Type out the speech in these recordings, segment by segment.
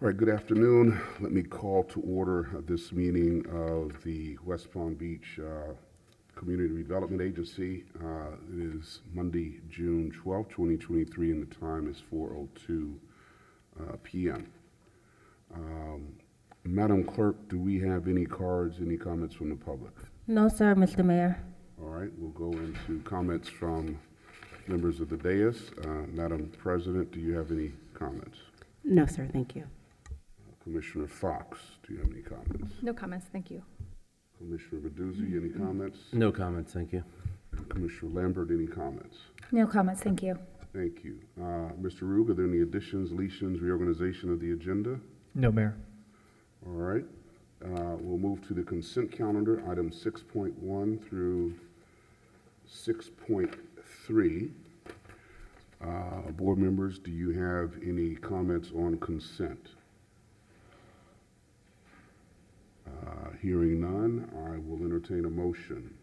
All right, good afternoon. Let me call to order this meeting of the West Palm Beach Community Development Agency. It is Monday, June 12, 2023, and the time is 4:02 p.m. Madam Clerk, do we have any cards, any comments from the public? No, sir, Mr. Mayor. All right, we'll go into comments from members of the dais. Madam President, do you have any comments? No, sir, thank you. Commissioner Fox, do you have any comments? No comments, thank you. Commissioner Baduzzi, any comments? No comments, thank you. And Commissioner Lambert, any comments? No comments, thank you. Thank you. Mr. Rugg, are there any additions, deletions, reorganization of the agenda? No, Mayor. All right. We'll move to the consent calendar, items 6.1 through 6.3. Board members, do you have any comments on consent? Hearing none, I will entertain a motion.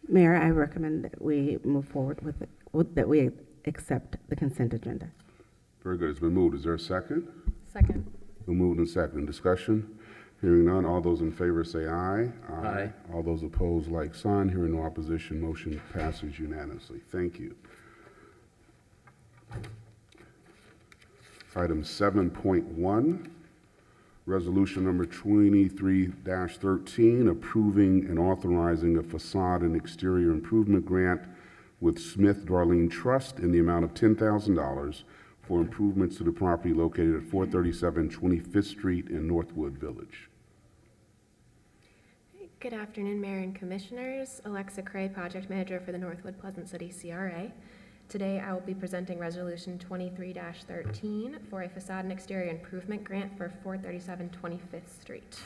Mayor, I recommend that we move forward with it, that we accept the consent agenda. Very good. It's been moved. Is there a second? Second. Been moved and second. Discussion? Hearing none. All those in favor say aye. Aye. All those opposed, like sign. Hearing no opposition, motion passes unanimously. Thank you. Item 7.1, resolution number 23-13, approving and authorizing a facade and exterior improvement grant with Smith Darlene Trust in the amount of $10,000 for improvements to the property located at 437 25th Street in Northwood Village. Good afternoon, Mayor and Commissioners. Alexa Cray, Project Manager for the Northwood Pleasant City CRA. Today, I will be presenting Resolution 23-13 for a facade and exterior improvement grant for 437 25th Street.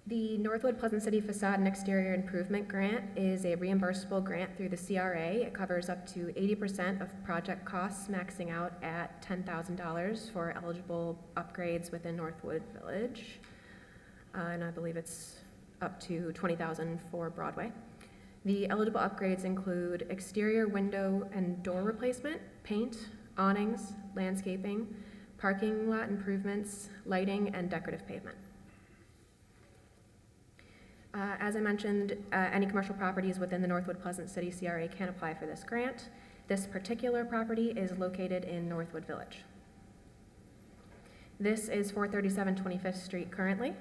The Northwood Pleasant City Facade and Exterior Improvement Grant is a reimbursable grant through the CRA. It covers up to 80% of project costs, maxing out at $10,000 for eligible upgrades within Northwood Village. And I believe it's up to $20,000 for Broadway. The eligible upgrades include exterior window and door replacement, paint, awnings, landscaping, parking lot improvements, lighting, and decorative pavement. As I mentioned, any commercial properties within the Northwood Pleasant City CRA can apply for this grant. This particular property is located in Northwood Village. This is 437 25th Street currently.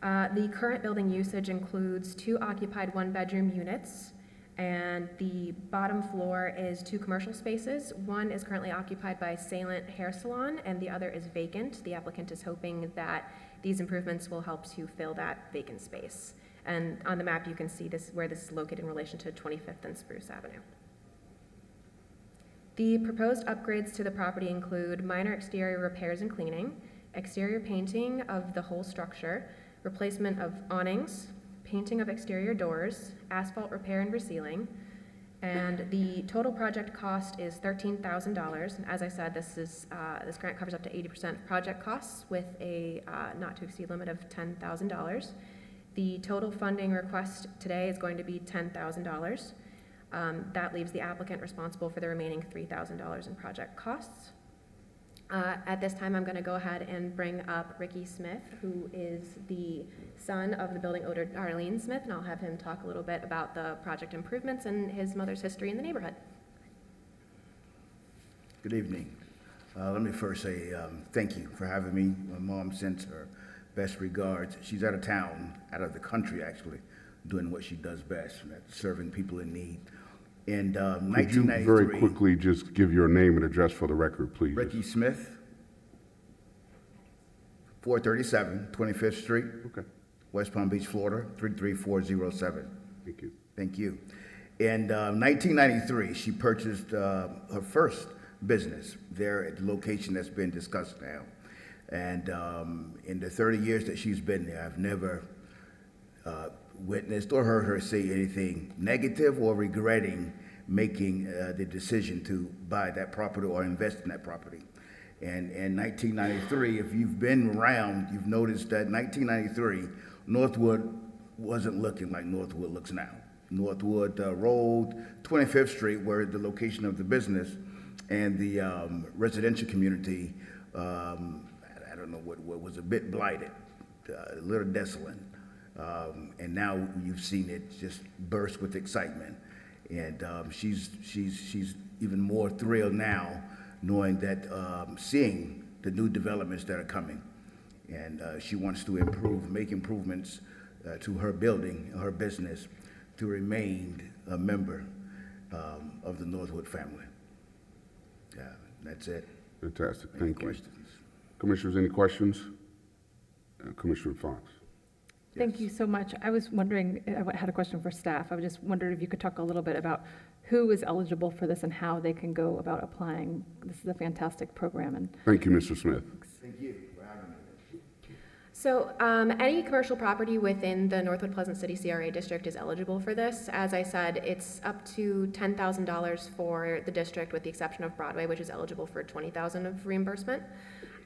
The current building usage includes 2 occupied 1-bedroom units, and the bottom floor is 2 commercial spaces. One is currently occupied by Salient Hair Salon, and the other is vacant. The applicant is hoping that these improvements will help to fill that vacant space. And on the map, you can see where this is located in relation to 25th and Spruce Avenue. The proposed upgrades to the property include minor exterior repairs and cleaning, exterior painting of the whole structure, replacement of awnings, painting of exterior doors, asphalt repair and resealing, and the total project cost is $13,000. And as I said, this grant covers up to 80% of project costs with a not to exceed limit of $10,000. The total funding request today is going to be $10,000. That leaves the applicant responsible for the remaining $3,000 in project costs. At this time, I'm going to go ahead and bring up Ricky Smith, who is the son of the building owner, Darlene Smith, and I'll have him talk a little bit about the project improvements and his mother's history in the neighborhood. Good evening. Let me first say thank you for having me. My mom sends her best regards. She's out of town, out of the country actually, doing what she does best, and that's serving people in need. In Could you 1993, very quickly just give your name and address for the record, please? Ricky Smith, 437 25th Street, Okay, West Palm Beach, Florida, 33407. thank you. Thank you. In 1993, she purchased her first business there at the location that's been discussed now. And in the 30 years that she's been there, I've never witnessed or heard her say anything negative or regretting making the decision to buy that property or invest in that property. And in 1993, if you've been around, you've noticed that 1993, Northwood wasn't looking like Northwood looks now. Northwood Road, 25th Street, where the location of the business and the residential community, I don't know, what was a bit blighted, a little desolate. And now you've seen it just burst with excitement. And she's even more thrilled now knowing that, seeing the new developments that are coming. And she wants to make improvements to her building, her business, to remain a member of the Northwood family. Yeah, that's it. Fantastic, Any thank you. questions? Commissioners, any questions? Commissioner Fox. Thank Yes. you so much. I was wondering, I had a question for staff. I was just wondering if you could talk a little bit about who is eligible for this and how they can go about applying. This is a fantastic program, and Thank you, Mr. Smith. Thank you for having me. So any commercial property within the Northwood Pleasant City CRA district is eligible for this. As I said, it's up to $10,000 for the district, with the exception of Broadway, which is eligible for $20,000 of reimbursement.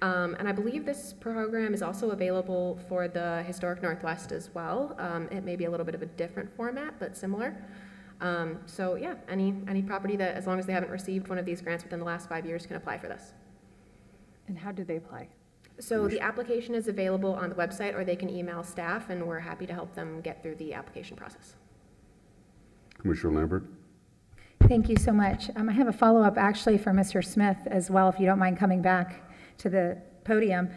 And I believe this program is also available for the Historic Northwest as well. It may be a little bit of a different format, but similar. So yeah, any property that, as long as they haven't received one of these grants within the last 5 years, can apply for this. how do they apply? So the application is available on the website, or they can email staff, and we're happy to help them get through the application process. Commissioner Lambert. Thank you so much. I have a follow-up actually for Mr. Smith as well, if you don't mind coming back to the podium.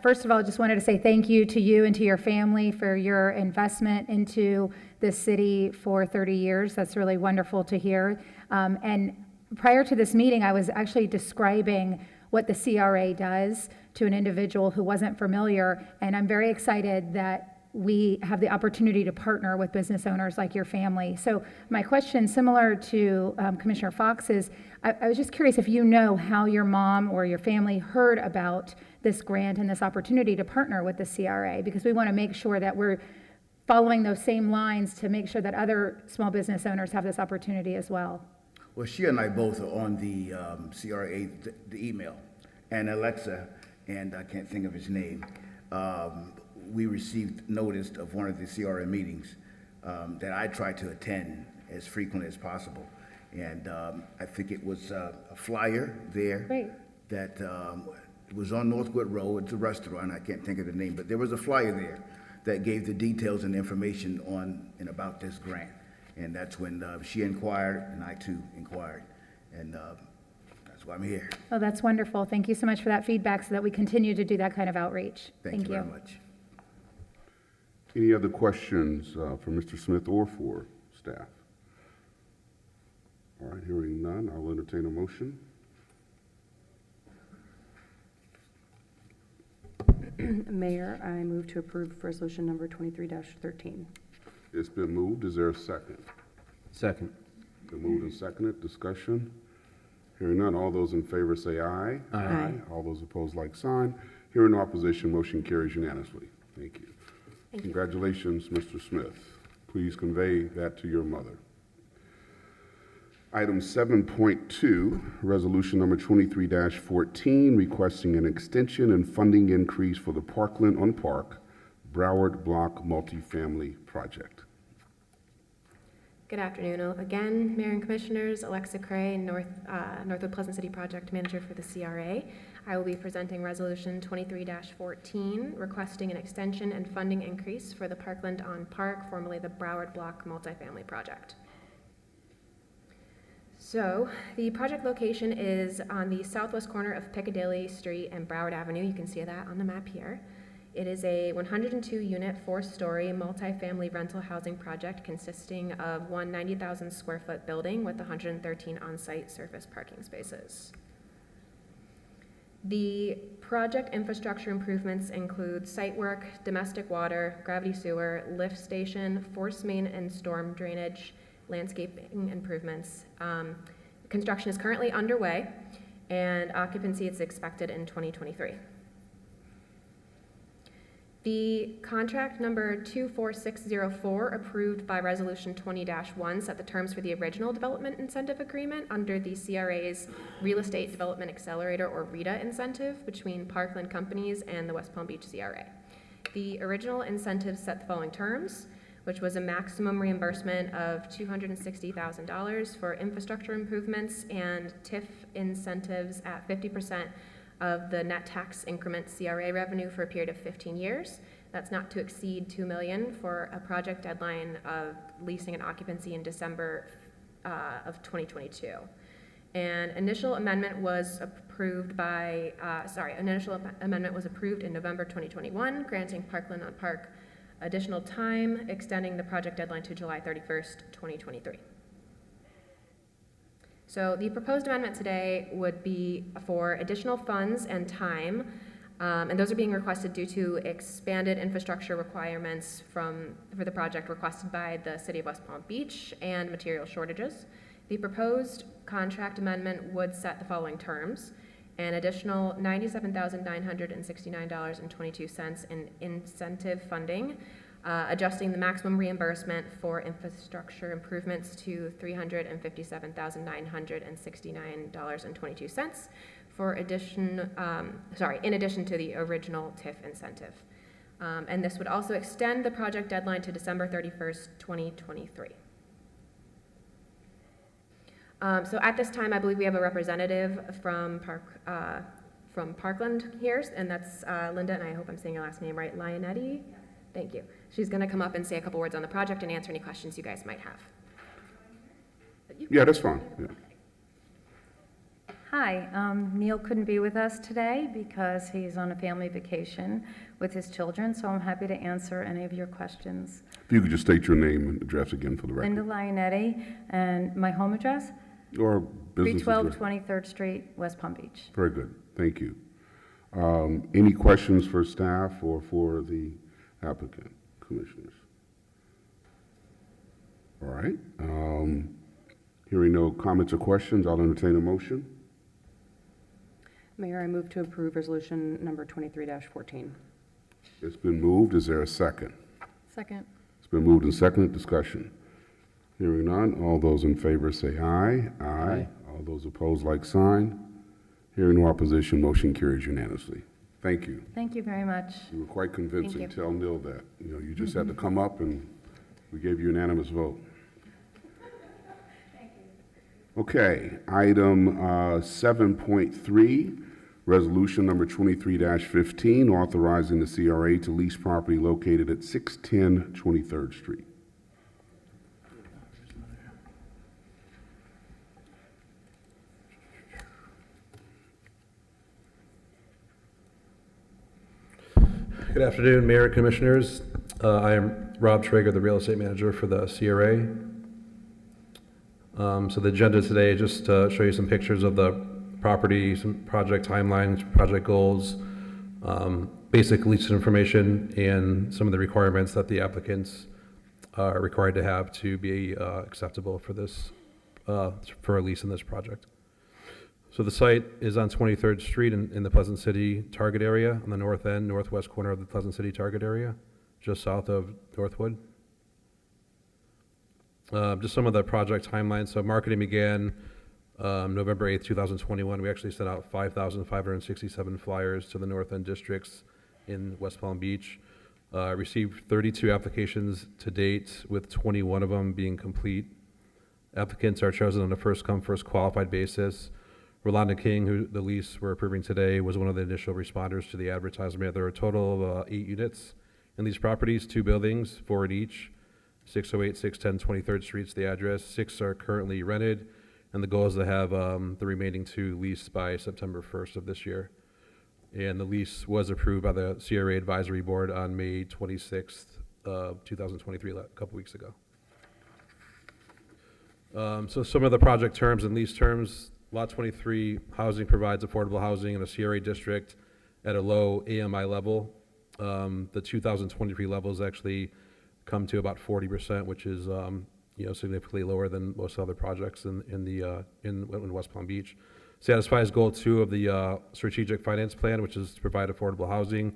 First of all, I just wanted to say thank you to you and to your family for your investment into this city for 30 years. That's really wonderful to hear. And prior to this meeting, I was actually describing what the CRA does to an individual who wasn't familiar, and I'm very excited that we have the opportunity to partner with business owners like your family. So my question, similar to Commissioner Fox's, I was just curious if you know how your mom or your family heard about this grant and this opportunity to partner with the CRA, because we want to make sure that we're following those same lines to make sure that other small business owners have this opportunity as well. Well, she and I both are on the CRA, the email, and Alexa, and I can't think of his name. We received notice of one of the CRA meetings that I try to attend as frequently as possible. And I think it was a flyer there. Great. That was on Northwood Road. It's a restaurant. I can't think of the name, but there was a flyer there that gave the details and information on and about this grant. And that's when she inquired, and I too inquired. And that's why I'm here. Oh, that's wonderful. Thank you so much for that feedback so that we continue to do that kind of outreach. Thank you very much. Any other questions for Mr. Smith or for staff? All right, hearing none, I'll entertain a motion. Mayor, I move to approve resolution number 23-13. It's been moved. Is there a second? Second. Been moved and seconded. Discussion? Hearing none. All those in favor say aye. Aye. All those opposed, like sign. Hearing no opposition, motion carries unanimously. Thank you. Thank you. Congratulations, Mr. Smith. Please convey that to your mother. Item 7.2, resolution number 23-14, requesting an extension and funding increase for the Parkland on Park Broward Block multifamily project. Good afternoon. Again, Mayor and Commissioners, Alexa Cray, Northwood Pleasant City Project Manager for the CRA. I will be presenting Resolution 23-14, requesting an extension and funding increase for the Parkland on Park, formerly the Broward Block multifamily project. So, the project location is on the southwest corner of Piccadilly Street and Broward Avenue. You can see that on the map here. It is a 102-unit, 4-story multifamily rental housing project consisting of one 90,000 square foot building with 113 on-site surface parking spaces. The project infrastructure improvements include site work, domestic water, gravity sewer, lift station, force main and storm drainage, landscaping improvements. Construction is currently underway, and occupancy is expected in 2023. The contract number 24604, approved by Resolution 20-1, set the terms for the original development incentive agreement under the CRA's Real Estate Development Accelerator, or REDA, incentive between Parkland Companies and the West Palm Beach CRA. The original incentive set the following terms. which was a maximum reimbursement of $260,000 for infrastructure improvements and TIF incentives at 50% of the net tax increment CRA revenue for a period of 15 years. That's not to exceed $2 million for a project deadline of leasing and occupancy in December of 2022. An initial amendment was approved in November 2021, granting Parkland on Park additional time, extending the project deadline to July 31st, 2023. So the proposed amendment today would be for additional funds and time, and those are being requested due to expanded infrastructure requirements for the project requested by the City of West Palm Beach and material shortages. The proposed contract amendment would set the following terms: an additional $97,969.22 in incentive funding, adjusting the maximum reimbursement for infrastructure improvements to $357,969.22 in addition to the original TIF incentive. And this would also extend the project deadline to December 31st, 2023. So at this time, I believe we have a representative from Parkland here, and that's Linda, and I hope I'm saying your last name right, Lionetti? Thank you. She's going to come up and say a couple words on the project and answer any questions you guys might have. Yeah, that's fine. Yeah. Hi, Neil couldn't be with us today because he's on a family vacation with his children, so I'm happy to answer any of your questions. If you could just state your name and address again for the record. Linda Lionetti, and my home address? Or business 312 address. 23rd Street, West Palm Beach. Very good. Thank you. Any questions for staff or for the applicant, commissioners? All right. Hearing no comments or questions, I'll entertain a motion. Mayor, I move to approve resolution number 23-14. It's been moved. Is there a second? Second. It's been moved and seconded. Discussion. Hearing none. All those in favor say aye. Aye. All those opposed, like sign. Hearing no opposition, motion carries unanimously. Thank you. Thank you very much. You were quite convincing. Thank Tell Neil that. You just had to come up and we gave you unanimous vote. Okay, item 7.3, resolution number 23-15, authorizing the CRA to lease property located at 610 23rd Street. Good afternoon, Mayor and Commissioners. I am Rob Traeger, the Real Estate Manager for the CRA. So the agenda today is just to show you some pictures of the property, some project timelines, project goals, basic lease information, and some of the requirements that the applicants are required to have to be acceptable for this, for a lease in this project. So the site is on 23rd Street in the Pleasant City target area, on the north end, northwest corner of the Pleasant City target area, just south of Northwood. Just some of the project timelines. So marketing began November 8th, 2021. We actually sent out 5,567 flyers to the North End districts in West Palm Beach. Received 32 applications to date, with 21 of them being complete. Applicants are chosen on a first-come, first-qualified basis. Rolanda King, who the lease we're approving today, was one of the initial responders to the advertisement. There are a total of 8 units in these properties, 2 buildings, 4 at each. 608, 610, 23rd Street's the address. 6 are currently rented, and the goal is to have the remaining 2 leased by September 1st of this year. And the lease was approved by the CRA Advisory Board on May 26th of 2023, a couple weeks ago. So some of the project terms and lease terms: Lot 23 housing provides affordable housing in a CRA district at a low AMI level. The 2023 levels actually come to about 40%, which is significantly lower than most other projects in West Palm Beach. Satisfies goal 2 of the strategic finance plan, which is to provide affordable housing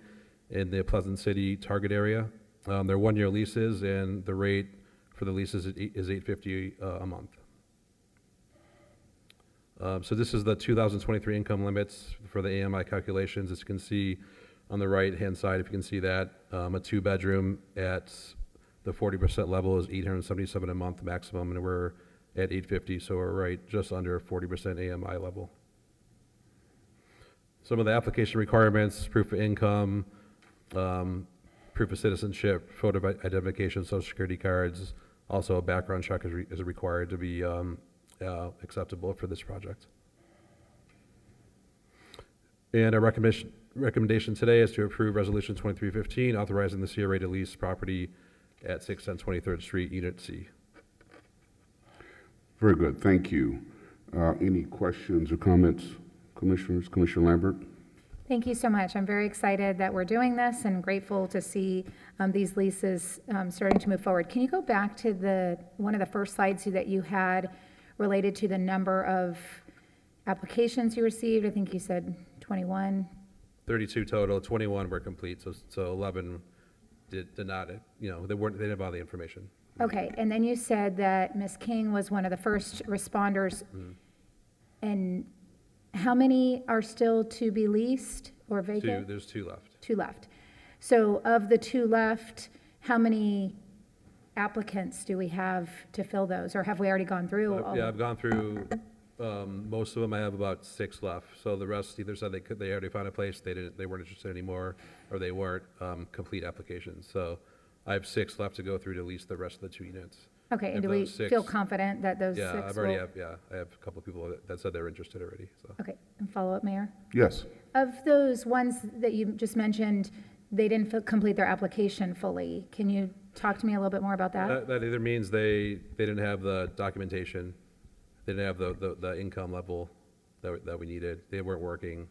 in the Pleasant City target area. They're 1-year leases, and the rate for the leases is $850 a month. So this is the 2023 income limits for the AMI calculations. As you can see on the right-hand side, if you can see that, a 2-bedroom at The 40% level is $877 a month maximum, and we're at $850, so we're right just under 40% AMI level. Some of the application requirements: proof of income, proof of citizenship, photo identification, social security cards. Also, a background check is required to be acceptable for this project. And our recommendation today is to approve Resolution 2315, authorizing the CRA to lease property at 610 23rd Street, Unit C. Very good, thank you. Any questions or comments, Commissioners? Commissioner Lambert? Thank you so much. I'm very excited that we're doing this and grateful to see these leases starting to move forward. Can you go back to one of the first slides that you had related to the number of applications you received? I think you said 21. 32 total, 21 were complete, so 11 did not, they didn't have all the information. Okay, and then you said that Ms. King was one of the first responders. And how many are still to be leased or vacant? There's 2 left. 2 left. So of the 2 left, how many applicants do we have to fill those, or have we already gone through all? Yeah, I've gone through most of them. I have about 6 left. So the rest either said they already found a place, they weren't interested anymore, or they weren't complete applications. So I have 6 left to go through to lease the rest of the 2 units. Okay, and do we feel confident that those 6 Yeah, will? I have a couple of people that said they're interested already, so. Okay, and follow up, Mayor? Yes. Of those ones that you just mentioned, they didn't complete their application fully. Can you talk to me a little bit more about that? That either means they didn't have the documentation, they didn't have the income level that we needed, they weren't working,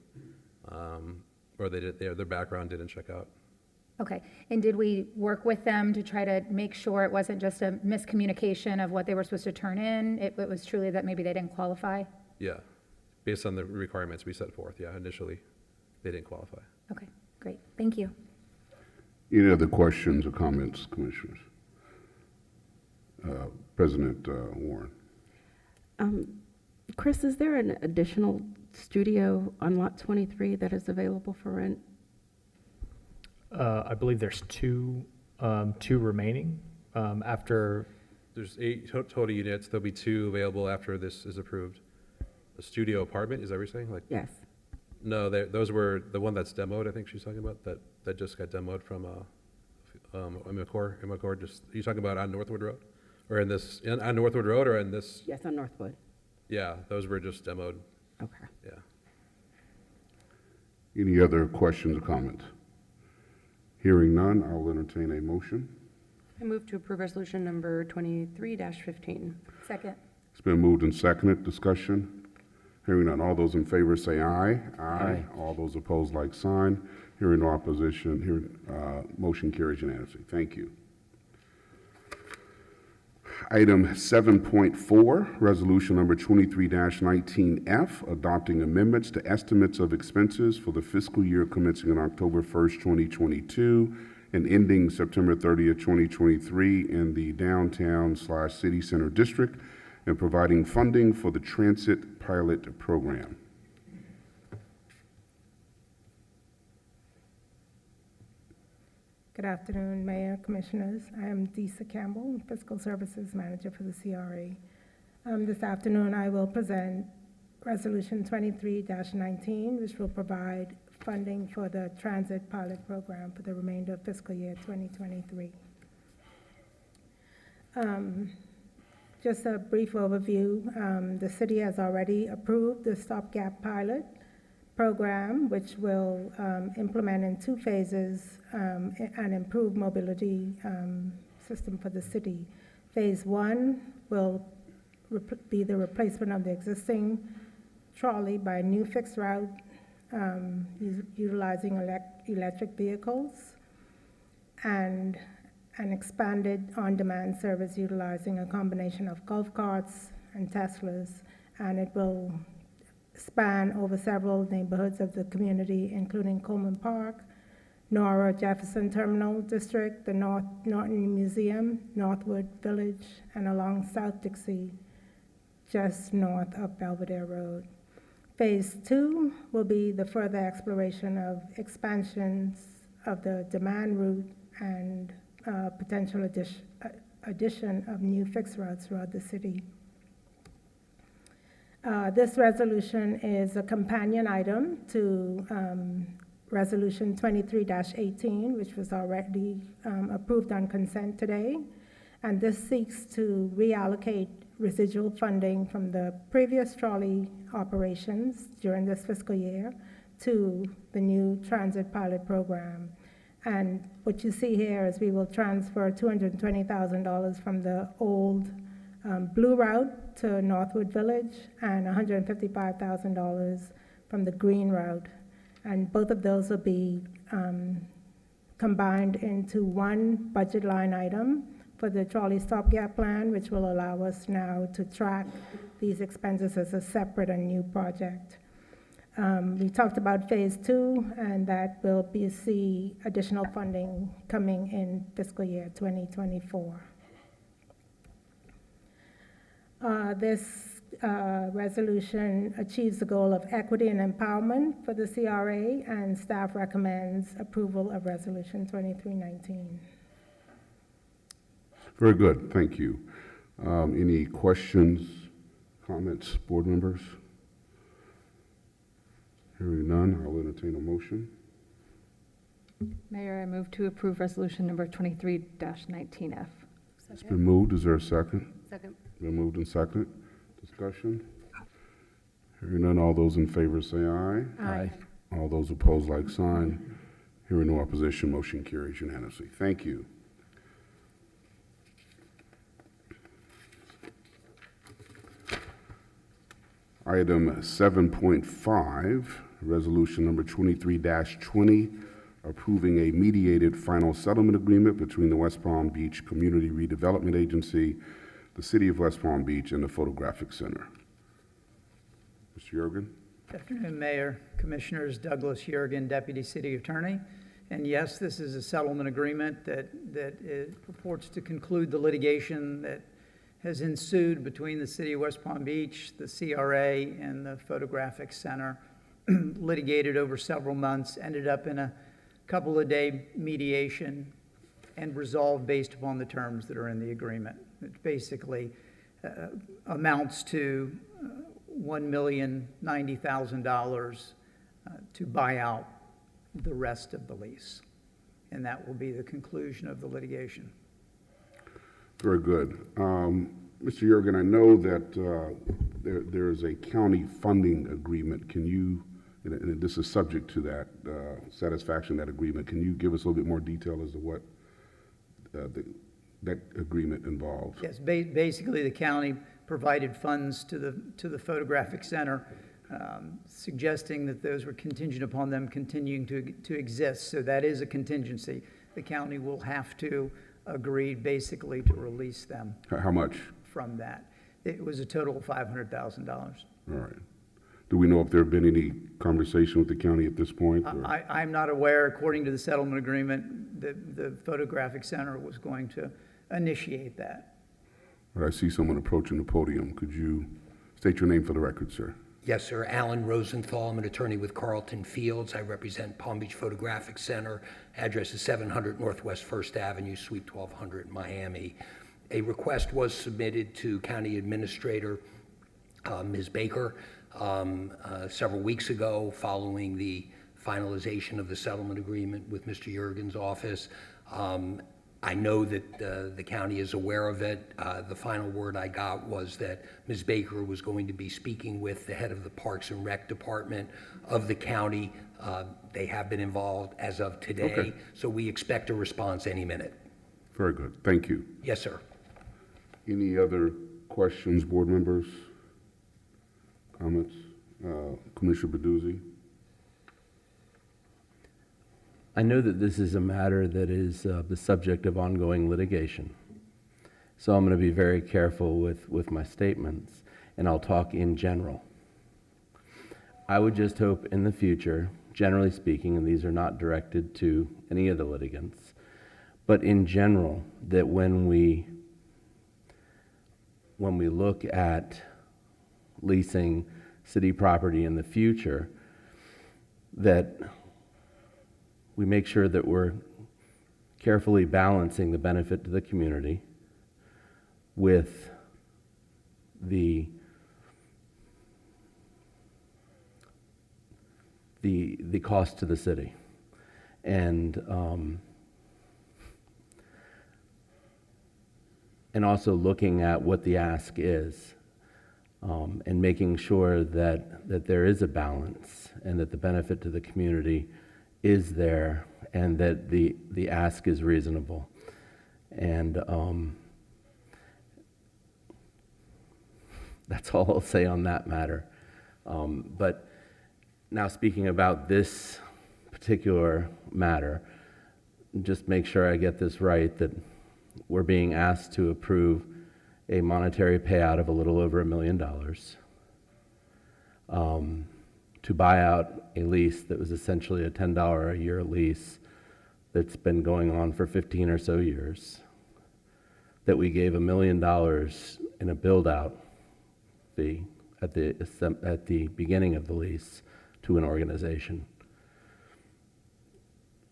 or their background didn't check out. Okay, and did we work with them to try to make sure it wasn't just a miscommunication of what they were supposed to turn in? It was truly that maybe they didn't qualify? Yeah, based on the requirements we set forth, yeah, initially, they didn't qualify. Okay, great, thank you. Any other questions or comments, Commissioners? President Warren? Chris, is there an additional studio on Lot 23 that is available for rent? I believe there's two remaining after. There's 8 total units. There'll be 2 available after this is approved. A studio apartment, is that what you're saying? Yes. No, those were the one that's demoed, I think she's talking about, that just got demoed from Immacore. Just, are you talking about on Northwood Road? Or on Northwood Road or in this? Yes, on Northwood. Yeah, those were just demoed, Okay. yeah. Any other questions or comments? Hearing none, I'll entertain a motion. I move to approve resolution number 23-15. Second. It's been moved and seconded. Discussion? Hearing none. All those in favor say aye. Aye. All those opposed, like sign. Hearing no opposition, motion carries unanimously. Thank you. Item 7.4, resolution number 23-19F, adopting amendments to estimates of expenses for the fiscal year commencing on October 1st, 2022 and ending September 30th, 2023 in the downtown/city center district and providing funding for the transit pilot program. Good afternoon, Mayor, Commissioners. I am Disa Campbell, Fiscal Services Manager for the CRA. This afternoon, I will present Resolution 23-19, which will provide funding for the transit pilot program for the remainder of fiscal year 2023. Just a brief overview. The city has already approved the stopgap pilot program, which will implement in 2 phases an improved mobility system for the city. Phase 1 will be the replacement of the existing trolley by a new fixed route utilizing electric vehicles and an expanded on-demand service utilizing a combination of golf carts and Teslas, and it will span over several neighborhoods of the community, including Coleman Park, Nora Jefferson Terminal District, the Norton Museum, Northwood Village, and along South Dixie, just north of Belvedere Road. Phase 2 will be the further exploration of expansions of the demand route and potential addition of new fixed roads throughout the city. This resolution is a companion item to Resolution 23-18, which was already approved on consent today. And this seeks to reallocate residual funding from the previous trolley operations during this fiscal year to the new transit pilot program. And what you see here is we will transfer $220,000 from the old Blue Route to Northwood Village and $155,000 from the Green Route. And both of those will be combined into one budget line item for the trolley stopgap plan, which will allow us now to track these expenses as a separate and new project. We talked about phase 2, and that will see additional funding coming in fiscal year 2024. This resolution achieves the goal of equity and empowerment for the CRA, and staff recommends approval of Resolution 2319. Very good, thank you. Any questions, comments, board members? Hearing none, I'll entertain a motion. Mayor, I move to approve resolution number 23-19F. It's been moved, is there a second? Second. Been moved and seconded. Discussion? Hearing none, all those in favor say aye. Aye. All those opposed, like sign. Hearing no opposition, motion carries unanimously. Thank you. Item 7.5, resolution number 23-20, approving a mediated final settlement agreement between the West Palm Beach Community Redevelopment Agency, the City of West Palm Beach, and the Photographic Center. Mr. Yergin? Good afternoon, Mayor, Commissioners. Douglas Yergin, Deputy City Attorney. And yes, this is a settlement agreement that it purports to conclude the litigation that has ensued between the City of West Palm Beach, the CRA, and the Photographic Center. Litigated over several months, ended up in a couple of day mediation and resolved based upon the terms that are in the agreement. It basically amounts to $1,090,000 to buy out the rest of the lease. And that will be the conclusion of the litigation. Very good. Mr. Yergin, I know that there is a county funding agreement. Can you, and this is subject to that satisfaction of that agreement, can you give us a little bit more detail as to what that agreement involves? Yes, basically the county provided funds to the Photographic Center, suggesting that those were contingent upon them continuing to exist. So that is a contingency. The county will have to agree basically to release them. How much? From that. It was a total of $500,000. All right. Do we know if there have been any conversation with the county at this point? I'm not aware. According to the settlement agreement, the Photographic Center was going to initiate that. All right, I see someone approaching the podium. Could you state your name for the record, sir? Yes, sir. Alan Rosenthal. I'm an attorney with Carlton Fields. I represent Palm Beach Photographic Center. Address is 700 Northwest 1st Avenue, Suite 1200, Miami. A request was submitted to County Administrator Ms. Baker several weeks ago following the finalization of the settlement agreement with Mr. Yergin's office. I know that the county is aware of it. The final word I got was that Ms. Baker was going to be speaking with the head of the Parks and Rec Department of the county. They have been involved as of today, okay. So we expect a response any minute. Very good. Thank you. Yes, sir. Any other questions, board members? Comments? Commissioner Baduzzi? I know that this is a matter that is the subject of ongoing litigation. So I'm going to be very careful with my statements, and I'll talk in general. I would just hope in the future, generally speaking, and these are not directed to any of the litigants, but in general, that when we look at leasing city property in the future, that we make sure that we're carefully balancing the benefit to the community with the cost to the city. And also looking at what the ask is, and making sure that there is a balance and that the benefit to the community is there and that the ask is reasonable. And that's all I'll say on that matter. But now speaking about this particular matter, just make sure I get this right, that we're being asked to approve a monetary payout of a little over $1 million to buy out a lease that was essentially a $10 a year lease that's been going on for 15 or so years, that we gave $1 million in a build-out fee at the beginning of the lease to an organization.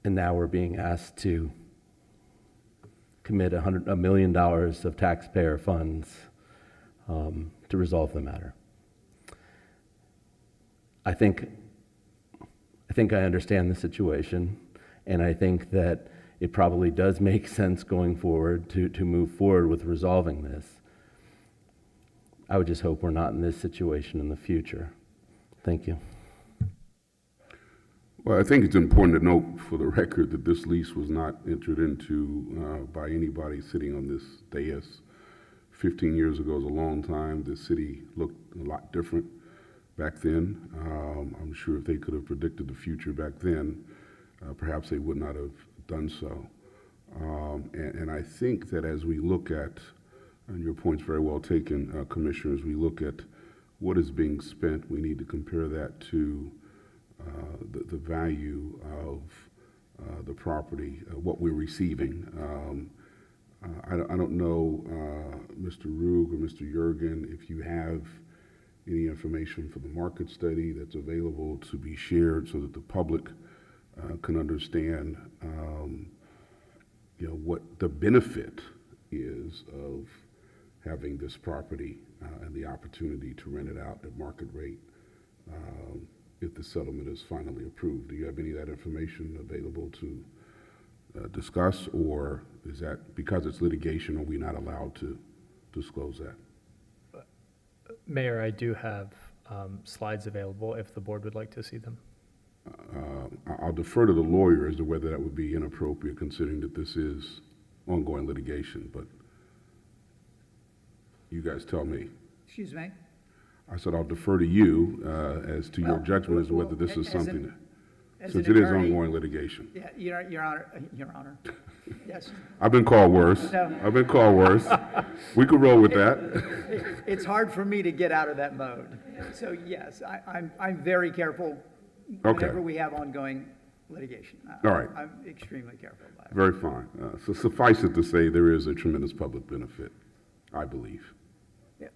And now we're being asked to commit $1 million of taxpayer funds to resolve the matter. I think I understand the situation, and I think that it probably does make sense going forward to move forward with resolving this. I would just hope we're not in this situation in the future. Thank you. Well, I think it's important to note for the record that this lease was not entered into by anybody sitting on this dais. 15 years ago is a long time. The city looked a lot different back then. I'm sure if they could have predicted the future back then, perhaps they would not have done so. And I think that as we look at, and your point's very well taken, Commissioners, we look at what is being spent, we need to compare that to the value of the property, what we're receiving. I don't know, Mr. Rugg or Mr. Yergin, if you have any information for the market study that's available to be shared so that the public can understand what the benefit is of having this property and the opportunity to rent it out at market rate if the settlement is finally approved. Do you have any of that information available to discuss, or is that because it's litigation, are we not allowed to disclose that? Mayor, I do have slides available if the board would like to see them. I'll defer to the lawyer as to whether that would be inappropriate considering that this is ongoing litigation, but you guys tell me. Excuse me? I said I'll defer to you as to your judgment as to whether this is something that, since it is ongoing litigation. Yeah, Your Honor. Yes. I've been called worse. No. I've been called worse. We could roll with that. It's hard for me to get out of that mode. So yes, I'm very careful whenever we have ongoing litigation. All right. I'm extremely careful about it. Very fine. So suffice it to say there is a tremendous public benefit, I believe.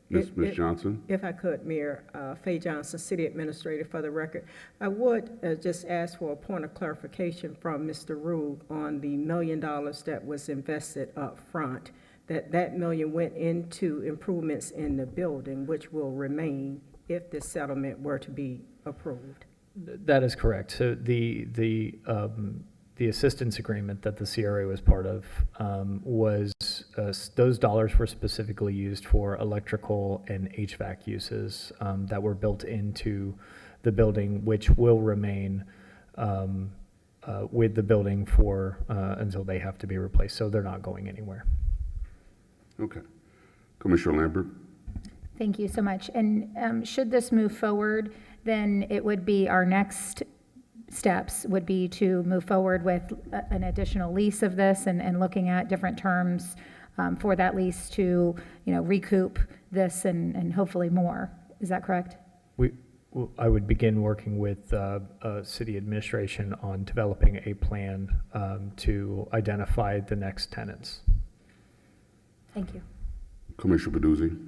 Ms. Johnson? If I could, Mayor, Faye Johnson, City Administrator, for the record. I would just ask for a point of clarification from Mr. Rugg on the $1 million that was invested up front, that $1 million went into improvements in the building, which will remain if this settlement were to be approved. That is correct. So the assistance agreement that the CRA was part of was those dollars were specifically used for electrical and HVAC uses that were built into the building, which will remain with the building for until they have to be replaced. So they're not going anywhere. Okay. Commissioner Lambert? Thank you so much. And should this move forward, then it would be our next steps would be to move forward with an additional lease of this and looking at different terms for that lease to, recoup this and hopefully more. Is that correct? I would begin working with city administration on developing a plan to identify the next tenants. Thank you. Commissioner Peduzzi?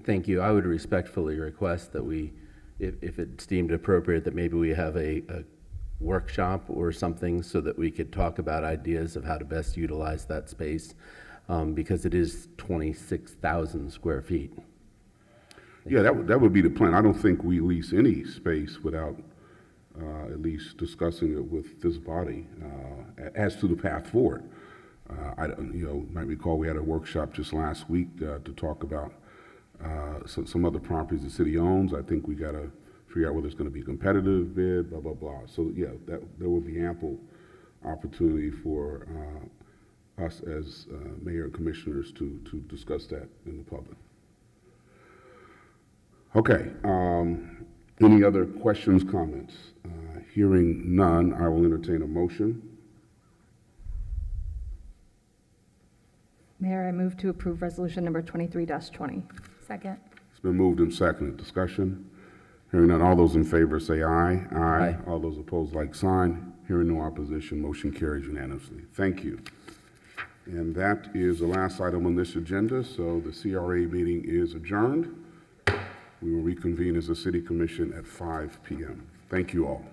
Thank you. I would respectfully request that we, if it's deemed appropriate, that maybe we have a workshop or something so that we could talk about ideas of how to best utilize that space, because it is 26,000 square feet. Yeah, that would be the plan. I don't think we lease any space without at least discussing it with this body as to the path forward. I don't, might recall we had a workshop just last week to talk about some other properties the city owns. I think we got to figure out whether it's going to be a competitive bid, blah, blah, blah. So yeah, there will be ample opportunity for us as mayor and commissioners to discuss that in the public. Okay, any other questions, comments? Hearing none, I will entertain a motion. Mayor, I move to approve resolution number 23-20. Second. It's been moved and seconded. Discussion? Hearing none, all those in favor say aye. Aye. All those opposed, like sign. Hearing no opposition, motion carries unanimously. Thank you. And that is the last item on this agenda, so the CRA meeting is adjourned. We will reconvene as a city commission at 5 p.m. Thank you all.